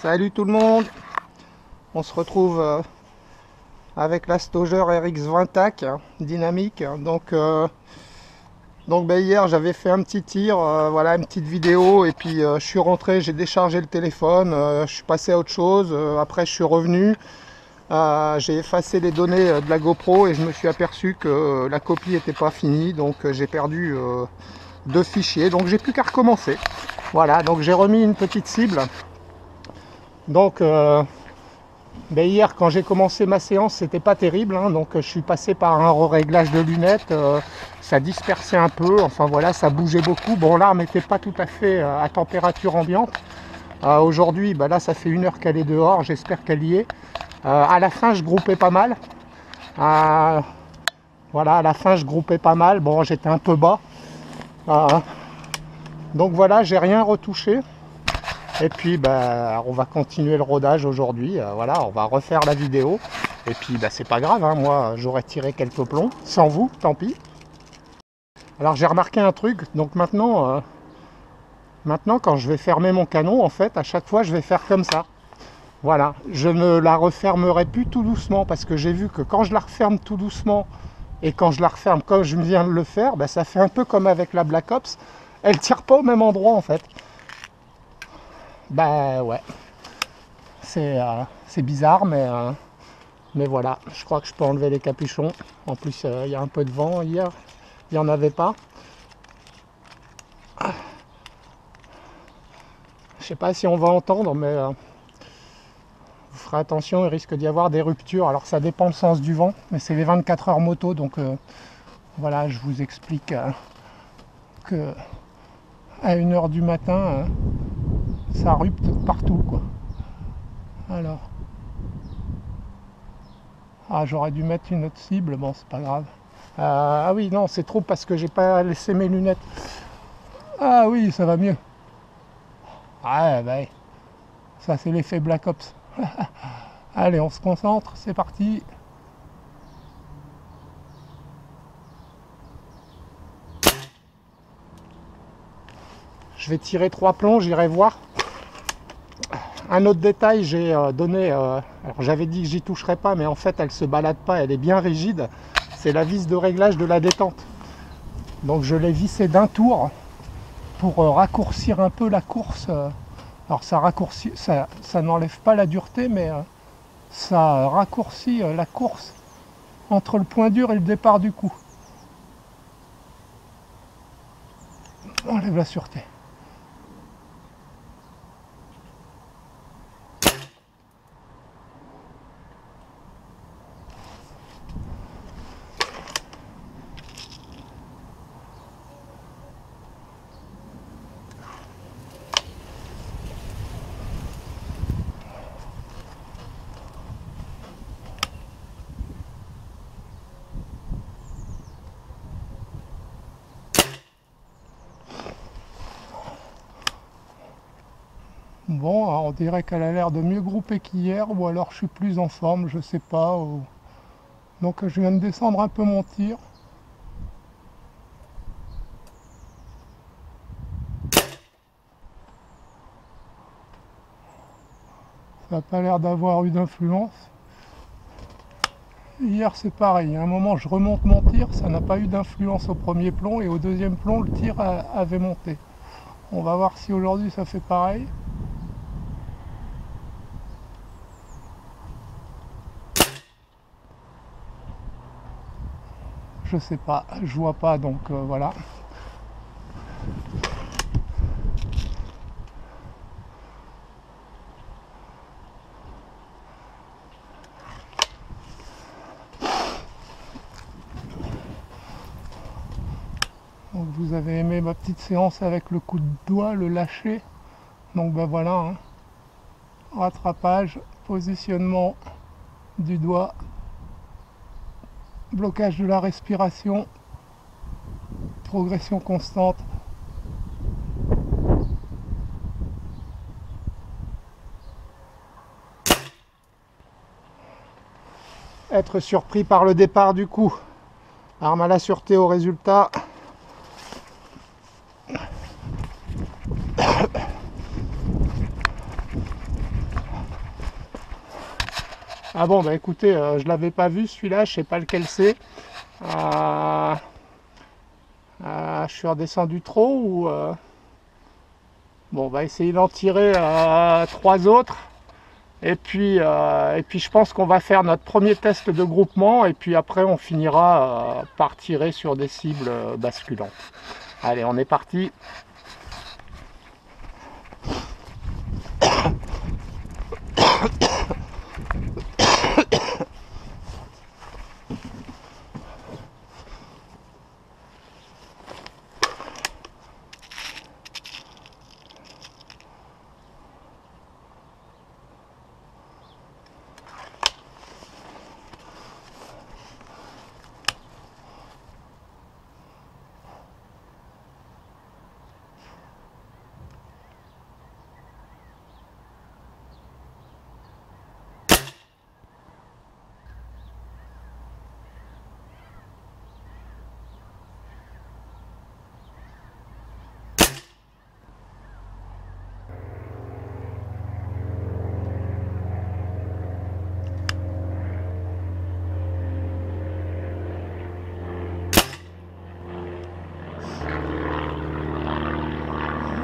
Salut tout le monde. On se retrouve avec la Stoger RX20 TAC dynamique. Donc hier j'avais fait un petit tir, voilà, une petite vidéo, et puis je suis rentré, j'ai déchargé le téléphone, je suis passé à autre chose, après je suis revenu, j'ai effacé les données de la GoPro et je me suis aperçu que la copie n'était pas finie, donc j'ai perdu 2 fichiers, donc j'ai plus qu'à recommencer. Voilà, donc j'ai remis une petite cible. Donc hier quand j'ai commencé ma séance, c'était pas terrible, hein, donc je suis passé par un réglage de lunettes, ça dispersait un peu, enfin voilà, ça bougeait beaucoup. Bon, l'arme n'était pas tout à fait à température ambiante. Aujourd'hui, là ça fait 1 heure qu'elle est dehors, j'espère qu'elle y est. À la fin je groupais pas mal, voilà, à la fin je groupais pas mal, bon j'étais un peu bas, donc voilà, j'ai rien retouché. Et puis on va continuer le rodage aujourd'hui, voilà, on va refaire la vidéo. Et puis c'est pas grave, hein, moi j'aurais tiré quelques plombs, sans vous, tant pis. Alors j'ai remarqué un truc, donc maintenant quand je vais fermer mon canon, en fait, à chaque fois je vais faire comme ça. Voilà, je ne la refermerai plus tout doucement, parce que j'ai vu que quand je la referme tout doucement, et quand je la referme comme je viens de le faire, ça fait un peu comme avec la Black Ops, elle tire pas au même endroit en fait. Ouais, c'est bizarre, mais voilà, je crois que je peux enlever les capuchons. En plus, il y a un peu de vent. Hier, il n'y en avait pas. Je sais pas si on va entendre, mais vous ferez attention, il risque d'y avoir des ruptures. Alors ça dépend le sens du vent, mais c'est les 24 heures moto, donc voilà, je vous explique que à 1 heure du matin, ça rupte partout, quoi. Alors, j'aurais dû mettre une autre cible, bon, c'est pas grave. Ah oui, non, c'est trop parce que j'ai pas laissé mes lunettes. Ah oui, ça va mieux. Ça c'est l'effet Black Ops. Allez, on se concentre, c'est parti. Je vais tirer 3 plombs, j'irai voir. Un autre détail, j'ai donné, alors j'avais dit que j'y toucherais pas, mais en fait elle se balade pas, elle est bien rigide. C'est la vis de réglage de la détente. Donc je l'ai vissé d'un tour pour raccourcir un peu la course. Alors ça raccourcit, ça n'enlève pas la dureté, mais ça raccourcit la course entre le point dur et le départ du coup. On enlève la sûreté. Bon, on dirait qu'elle a l'air de mieux grouper qu'hier, ou alors je suis plus en forme, je sais pas. Donc je viens de descendre un peu mon tir. Ça n'a pas l'air d'avoir eu d'influence. Hier c'est pareil, à un moment je remonte mon tir, ça n'a pas eu d'influence au premier plomb, et au deuxième plomb le tir avait monté. On va voir si aujourd'hui ça fait pareil. Je sais pas, je vois pas, donc voilà. Donc vous avez aimé ma petite séance avec le coup de doigt, le lâcher. Donc voilà, hein. Rattrapage, positionnement du doigt, blocage de la respiration, progression constante. Être surpris par le départ du coup. Arme à la sûreté au résultat. Ah bon, bah écoutez, je l'avais pas vu celui-là, je sais pas lequel c'est. Je suis redescendu trop ou... Bon, on va essayer d'en tirer 3 autres. Et puis je pense qu'on va faire notre premier test de groupement et puis après on finira par tirer sur des cibles basculantes. Allez, on est parti.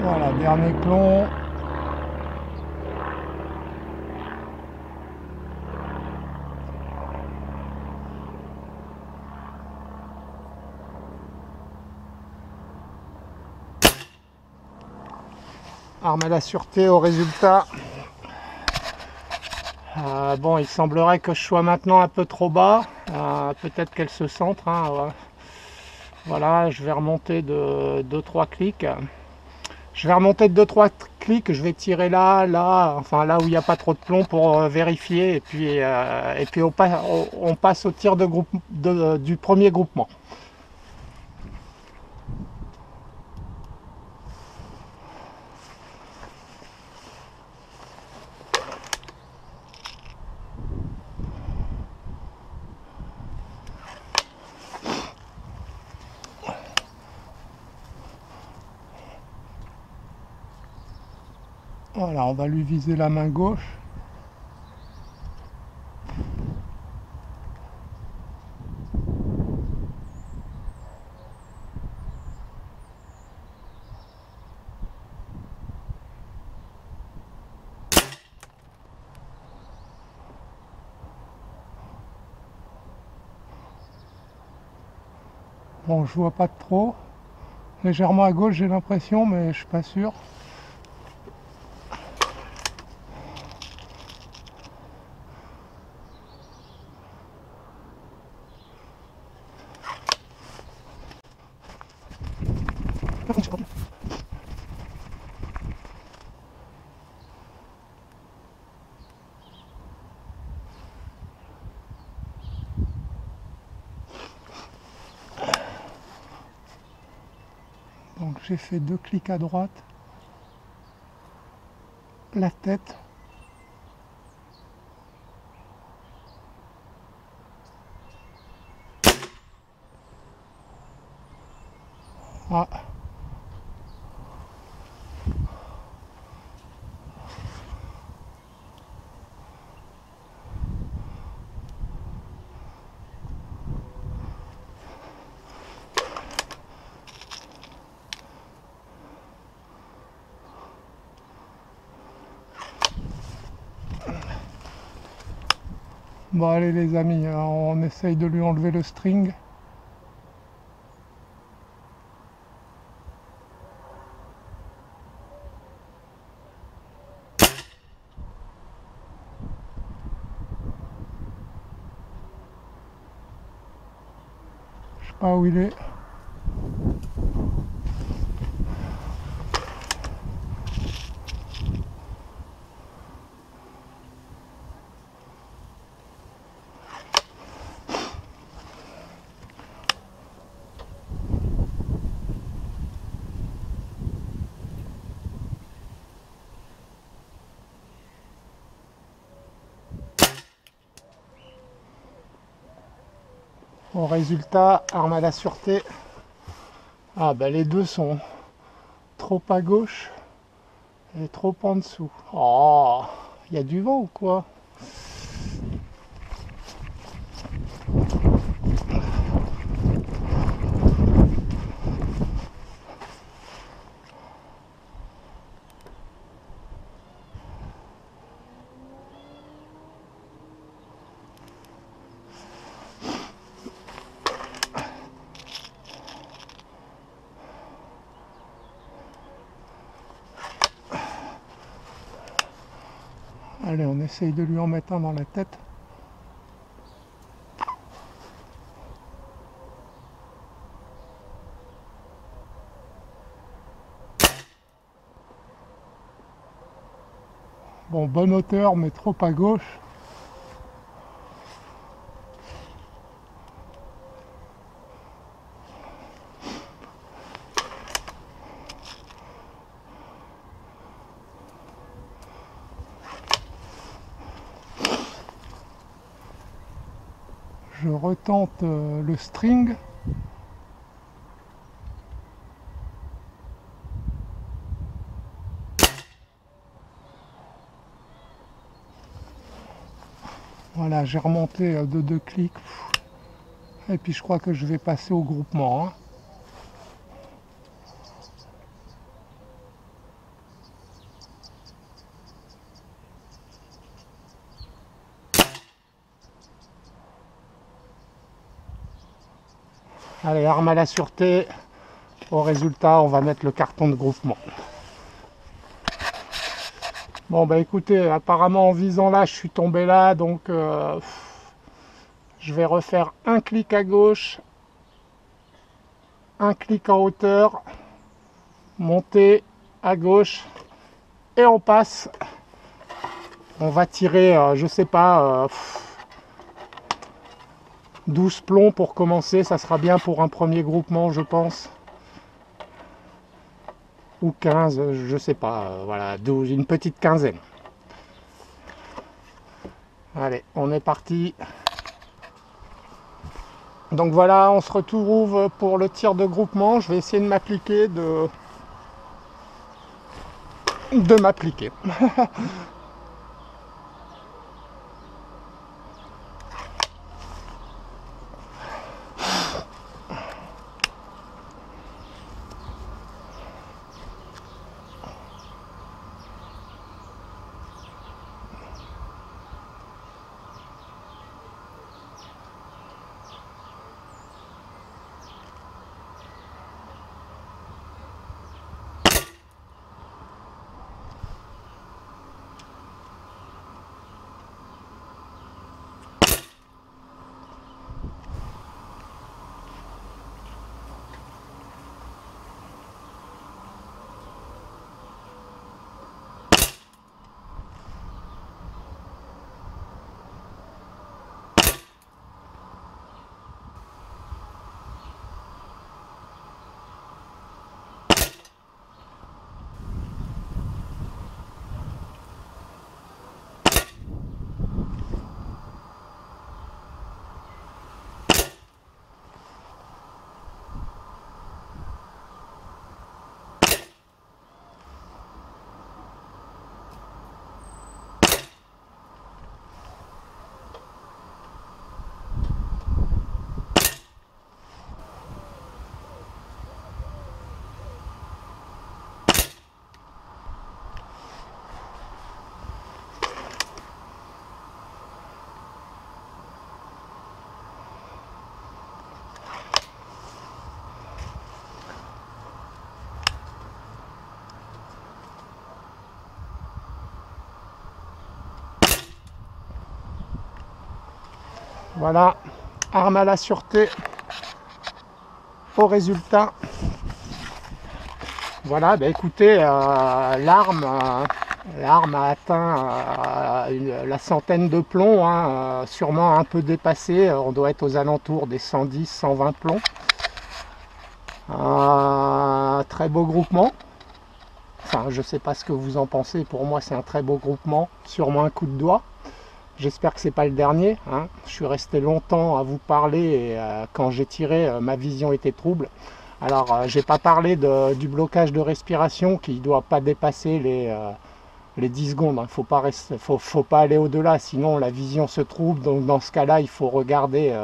Voilà, dernier plomb. Arme à la sûreté au résultat. Bon, il semblerait que je sois maintenant un peu trop bas. Peut-être qu'elle se centre. Hein. Voilà, je vais remonter de 2-3 clics. Je vais remonter de 2-3 clics. Je vais tirer là, enfin là où il n'y a pas trop de plomb pour vérifier. Et puis on passe au tir du premier groupement. Voilà, on va lui viser la main gauche. Bon, je vois pas de trop. Légèrement à gauche, j'ai l'impression, mais je suis pas sûr. Donc j'ai fait 2 clics à droite, la tête. Ah. Bon allez les amis, on essaye de lui enlever le string. Je sais pas où il est. Au résultat, arme à la sûreté. Ah ben les deux sont trop à gauche et trop en dessous. Oh, il y a du vent ou quoi? Allez, on essaye de lui en mettre un dans la tête. Bon, bonne hauteur, mais trop à gauche. Je retente le string. Voilà, j'ai remonté de 2 clics. Et puis je crois que je vais passer au groupement, hein. Allez, arme à la sûreté. Au résultat, on va mettre le carton de groupement. Bon, bah écoutez, apparemment en visant là, je suis tombé là, donc je vais refaire un clic à gauche, un clic en hauteur, monter à gauche, et on passe. On va tirer, je sais pas, 12 plombs pour commencer, ça sera bien pour un premier groupement, je pense. Ou 15, je sais pas, voilà, 12, une petite quinzaine. Allez, on est parti. Donc voilà, on se retrouve pour le tir de groupement. Je vais essayer de m'appliquer, de m'appliquer. Voilà, arme à la sûreté. Au résultat, voilà, bah écoutez, l'arme a atteint la centaine de plombs, hein, sûrement un peu dépassé. On doit être aux alentours des 110-120 plombs. Très beau groupement. Enfin, je ne sais pas ce que vous en pensez. Pour moi, c'est un très beau groupement. Sûrement un coup de doigt. J'espère que c'est pas le dernier, hein. Je suis resté longtemps à vous parler et quand j'ai tiré, ma vision était trouble. Alors, j'ai pas parlé du blocage de respiration qui ne doit pas dépasser les 10 secondes. Il faut pas aller au-delà, sinon la vision se trouble. Donc dans ce cas-là, il faut regarder,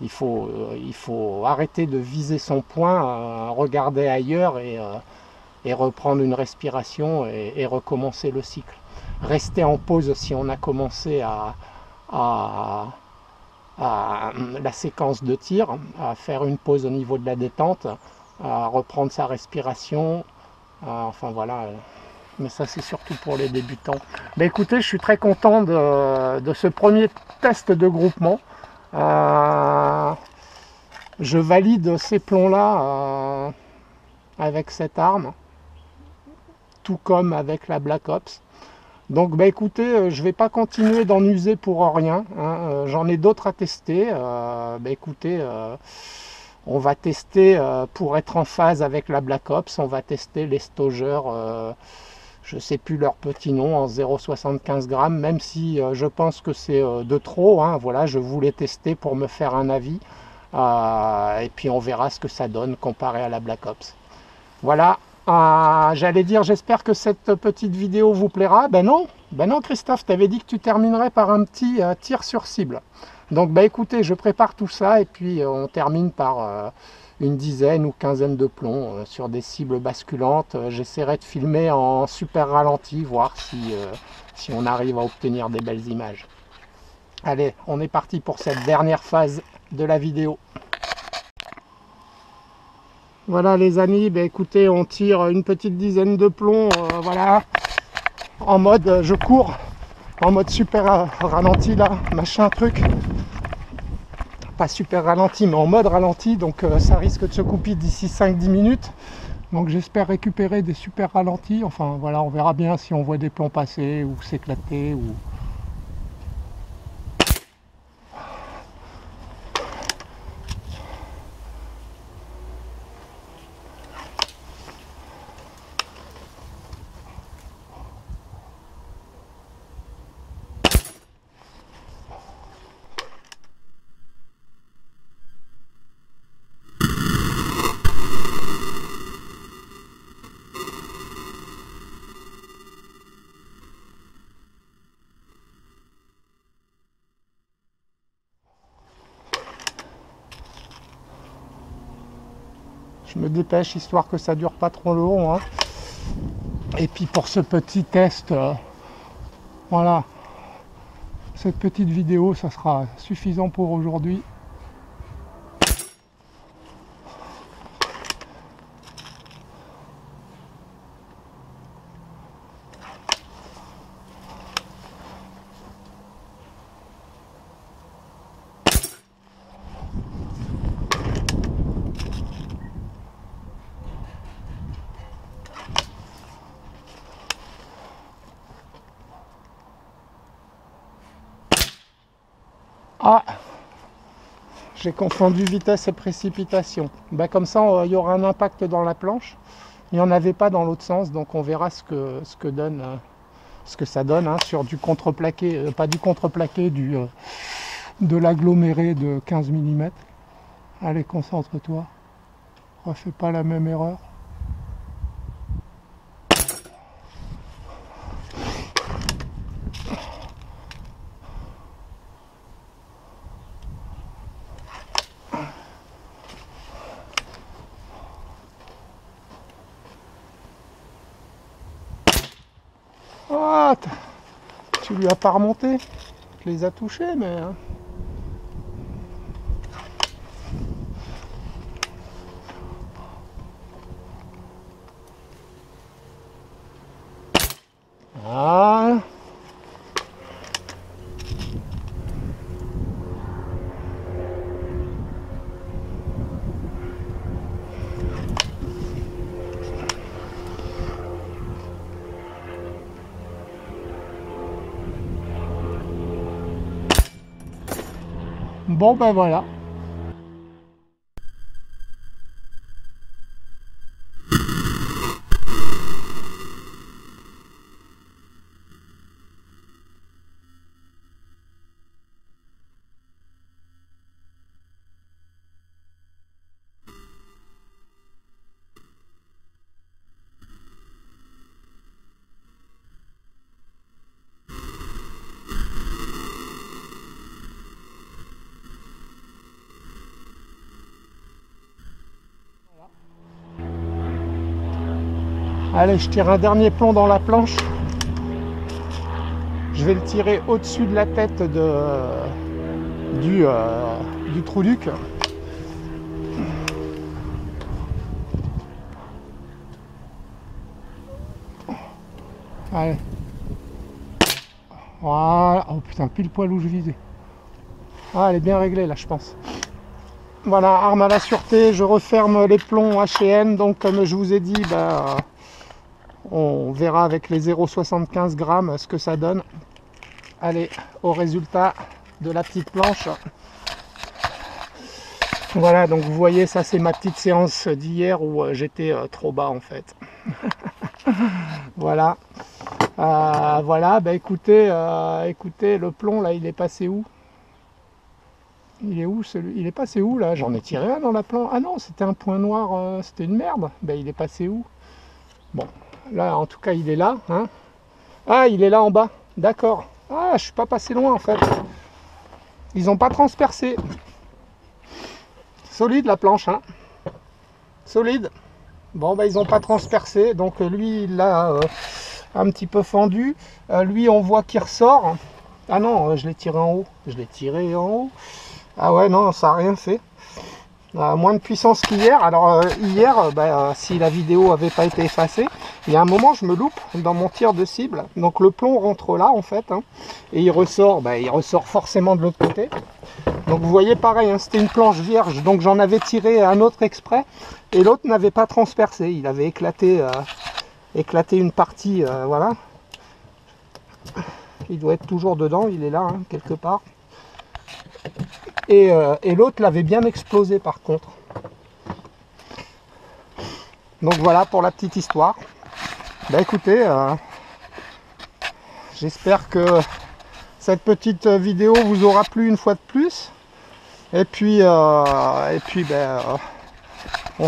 il faut arrêter de viser son point, regarder ailleurs et reprendre une respiration et recommencer le cycle. Rester en pause si on a commencé à la séquence de tir, à faire une pause au niveau de la détente, à reprendre sa respiration, enfin voilà, mais ça c'est surtout pour les débutants. Bah écoutez, je suis très content de ce premier test de groupement. Je valide ces plombs-là avec cette arme, tout comme avec la Black Ops. Donc bah écoutez, je ne vais pas continuer d'en user pour rien, hein. J'en ai d'autres à tester. Bah écoutez, on va tester pour être en phase avec la Black Ops, on va tester les Stogers, je ne sais plus leur petit nom, en 0,75 grammes, même si je pense que c'est de trop, hein. Voilà, je voulais tester pour me faire un avis, et puis on verra ce que ça donne comparé à la Black Ops. Voilà. J'allais dire, j'espère que cette petite vidéo vous plaira. Ben non Christophe, tu avais dit que tu terminerais par un petit tir sur cible. Donc bah écoutez, je prépare tout ça et puis on termine par une dizaine ou quinzaine de plombs sur des cibles basculantes. J'essaierai de filmer en super ralenti, voir si on arrive à obtenir des belles images. Allez, on est parti pour cette dernière phase de la vidéo. Voilà les amis, bah écoutez, on tire une petite dizaine de plombs, voilà, en mode je cours, en mode super ralenti là, machin truc. Pas super ralenti, mais en mode ralenti, donc ça risque de se couper d'ici 5-10 minutes. Donc j'espère récupérer des super ralentis, enfin voilà, on verra bien si on voit des plombs passer ou s'éclater ou... Je me dépêche histoire que ça dure pas trop long, hein. Et puis pour ce petit test, voilà, cette petite vidéo, ça sera suffisant pour aujourd'hui. Ah, j'ai confondu vitesse et précipitation. Ben, comme ça, il y aura un impact dans la planche. Il n'y en avait pas dans l'autre sens, donc on verra ce que ça donne, hein, sur du contreplaqué, pas du contreplaqué, de l'aggloméré de 15 mm. Allez, concentre-toi. Refais pas la même erreur. Oh, tu lui as pas remonté. Tu les as touchés, mais... hein. Ah. Bon ben voilà. Allez, je tire un dernier plomb dans la planche. Je vais le tirer au-dessus de la tête du trou-duc. Allez. Voilà. Oh putain, pile poil où je visais. Ah, elle est bien réglée là, je pense. Voilà, arme à la sûreté, je referme les plombs H&N, donc comme je vous ai dit, on verra avec les 0,75 grammes ce que ça donne. Allez, au résultat de la petite planche. Voilà, donc vous voyez, ça c'est ma petite séance d'hier où j'étais trop bas en fait. Voilà. Voilà, écoutez, écoutez, le plomb là, il est passé où? Il est où celui? Il est passé où là? J'en ai tiré un dans la planche. Ah non, c'était un point noir, c'était une merde. Il est passé où? Bon, là en tout cas il est là. Hein. Ah, il est là en bas. D'accord. Ah, je suis pas passé loin en fait. Ils n'ont pas transpercé. Solide la planche, hein. Solide. Bon, ils n'ont pas transpercé. Donc lui, il l'a un petit peu fendu. Lui, on voit qu'il ressort. Ah non, je l'ai tiré en haut. Je l'ai tiré en haut. Ah ouais, non, ça n'a rien fait. Moins de puissance qu'hier. Alors hier, si la vidéo n'avait pas été effacée, il y a un moment je me loupe dans mon tir de cible. Donc le plomb rentre là en fait, hein, et il ressort forcément de l'autre côté. Donc vous voyez pareil, hein, c'était une planche vierge, donc j'en avais tiré un autre exprès, et l'autre n'avait pas transpercé. Il avait éclaté une partie, voilà. Il doit être toujours dedans, il est là, hein, quelque part. Et l'autre l'avait bien explosé par contre. Donc voilà pour la petite histoire. Écoutez, j'espère que cette petite vidéo vous aura plu une fois de plus. Et puis on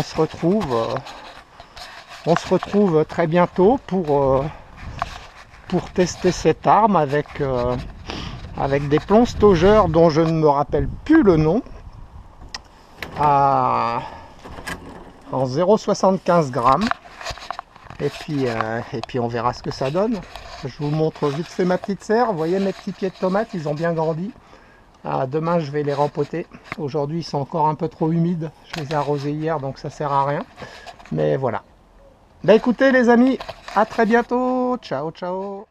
se retrouve très bientôt pour tester cette arme avec des plombs Stauger dont je ne me rappelle plus le nom, en 0,75 grammes. Et puis on verra ce que ça donne. Je vous montre vite fait ma petite serre. Vous voyez mes petits pieds de tomates, ils ont bien grandi. Demain je vais les rempoter. Aujourd'hui ils sont encore un peu trop humides. Je les ai arrosés hier, donc ça sert à rien. Mais voilà. Écoutez les amis, à très bientôt. Ciao ciao.